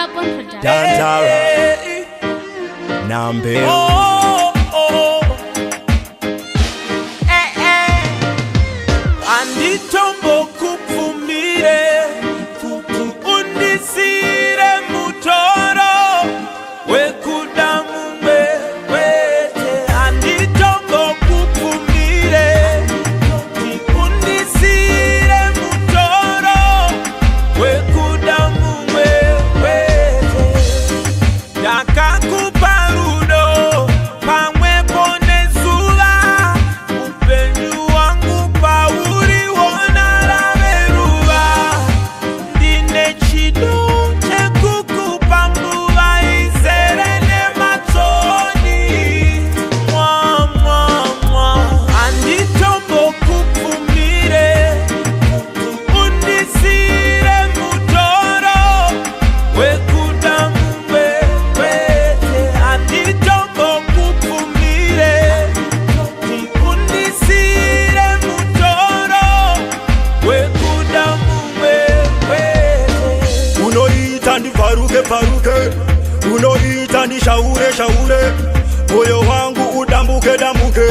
Carbon Production. Danzara Nambe Anditombo kupfumire undisire mutoro wekuda mumwe wete. Anditombo kupfumire undisire mutoro wekuda mumwe wete. Ndakakupa rudo pamwepo nezuva, upenyu wangu pauriona raveruva. Ndine chido chekukupa mbuva izere nematsoni. Mwa mwa mwa. Anditombo kupfumire undisire mutoro wekuda mumwe wete. Anditombo kupfumire undisire mutoro wekuda mumwe wete. Unoita ndiparuke paruke, unoita ndishaure shaure, moyo wangu udambuke dambuke,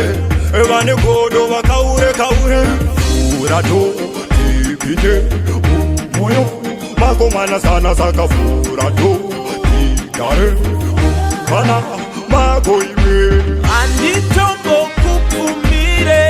vane godo vakaure kaure. Furato tipinde moyo mako mana sana saka. Furato tigare kana mako iwe. Anditombo kupfumire